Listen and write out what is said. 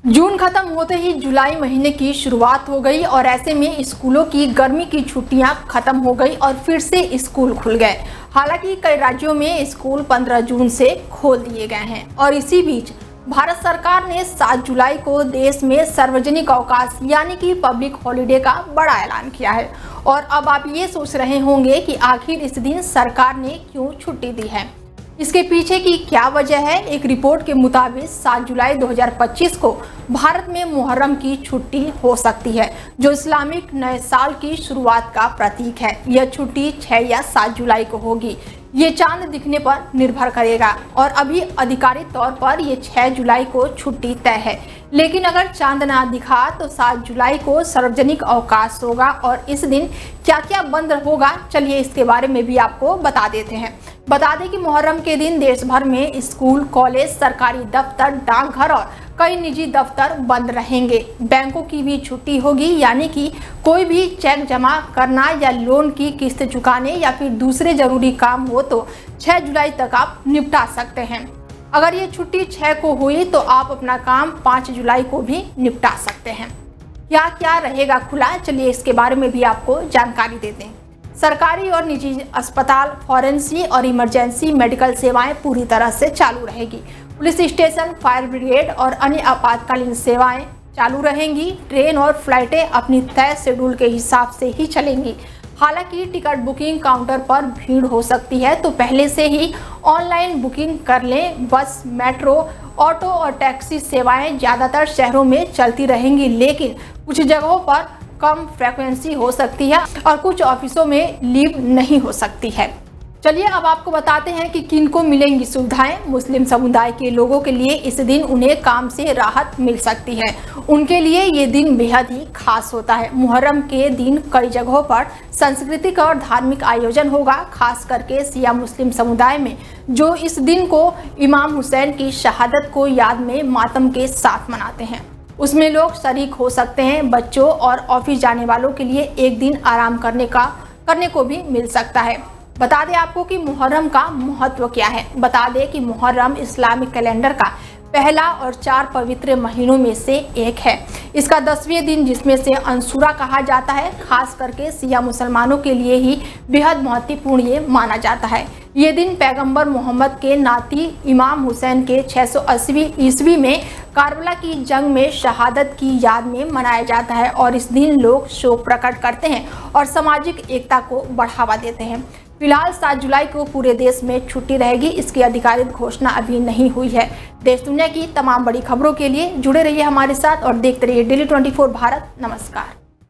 जून खत्म होते ही जुलाई महीने की शुरुआत हो गई और ऐसे में स्कूलों की गर्मी की छुट्टियां खत्म हो गई और फिर से स्कूल खुल गए। हालांकि कई राज्यों में स्कूल 15 जून से खोल दिए गए हैं और इसी बीच भारत सरकार ने 7 जुलाई को देश में सार्वजनिक अवकाश यानी कि पब्लिक हॉलिडे का बड़ा ऐलान किया है। और अब आप ये सोच रहे होंगे कि आखिर इस दिन सरकार ने क्यों छुट्टी दी है, इसके पीछे की क्या वजह है। एक रिपोर्ट के मुताबिक 7 जुलाई 2025 को भारत में मुहर्रम की छुट्टी हो सकती है, जो इस्लामिक नए साल की शुरुआत का प्रतीक है। यह छुट्टी 6 या 7 जुलाई को होगी, ये चांद दिखने पर निर्भर करेगा और अभी आधिकारिक तौर पर ये 6 जुलाई को छुट्टी तय है। लेकिन अगर चांद ना दिखा तो 7 जुलाई को सार्वजनिक अवकाश होगा और इस दिन क्या क्या बंद होगा, चलिए इसके बारे में भी आपको बता देते हैं। बता दें कि मुहर्रम के दिन देश भर में स्कूल, कॉलेज, सरकारी दफ्तर, डाकघर और कई निजी दफ्तर बंद रहेंगे। बैंकों की भी छुट्टी होगी, यानी कि कोई भी चेक जमा करना या लोन की किस्त चुकाने या फिर दूसरे जरूरी काम हो तो 6 जुलाई तक आप निपटा सकते हैं। अगर ये छुट्टी 6 को हुई तो आप अपना काम 5 जुलाई को भी निपटा सकते हैं। क्या क्या रहेगा खुला, चलिए इसके बारे में भी आपको जानकारी देते हैं। सरकारी और निजी अस्पताल, फॉरेंसिक और इमरजेंसी मेडिकल सेवाएं पूरी तरह से चालू रहेगी। पुलिस स्टेशन, फायर ब्रिगेड और अन्य आपातकालीन सेवाएं चालू रहेंगी। ट्रेन और फ्लाइटें अपनी तय शेड्यूल के हिसाब से ही चलेंगी। हालांकि टिकट बुकिंग काउंटर पर भीड़ हो सकती है, तो पहले से ही ऑनलाइन बुकिंग कर लें। बस, मेट्रो, ऑटो और टैक्सी सेवाएं ज़्यादातर शहरों में चलती रहेंगी, लेकिन कुछ जगहों पर कम फ्रीक्वेंसी हो सकती है और कुछ ऑफिसों में लीव नहीं हो सकती है। चलिए अब आपको बताते हैं कि किनको मिलेंगी सुविधाएं। मुस्लिम समुदाय के लोगों के लिए इस दिन उन्हें काम से राहत मिल सकती है। उनके लिए ये दिन बेहद ही खास होता है। मुहर्रम के दिन कई जगहों पर सांस्कृतिक और धार्मिक आयोजन होगा, खास करके शिया मुस्लिम समुदाय में, जो इस दिन को इमाम हुसैन की शहादत को याद में मातम के साथ मनाते हैं। उसमें लोग शरीक हो सकते हैं। बच्चों और ऑफिस जाने वालों के लिए एक दिन आराम करने को भी मिल सकता है। बता दें आपको कि मुहर्रम का महत्व क्या है। बता दें कि मुहर्रम इस्लामिक कैलेंडर का पहला और 4 पवित्र महीनों में से एक है। इसका 10वें दिन, जिसमें से अंशुरा कहा जाता है, खास करके शिया मुसलमानों के लिए ही बेहद महत्वपूर्ण ये माना जाता है। ये दिन पैगंबर मोहम्मद के नाती इमाम हुसैन के 680 ईस्वी में कारबला की जंग में शहादत की याद में मनाया जाता है और इस दिन लोग शोक प्रकट करते हैं और सामाजिक एकता को बढ़ावा देते हैं। फिलहाल 7 जुलाई को पूरे देश में छुट्टी रहेगी। इसकी आधिकारिक घोषणा अभी नहीं हुई है। देश दुनिया की तमाम बड़ी खबरों के लिए जुड़े रहिए हमारे साथ और देखते रहिए डेली 24 भारत। नमस्कार।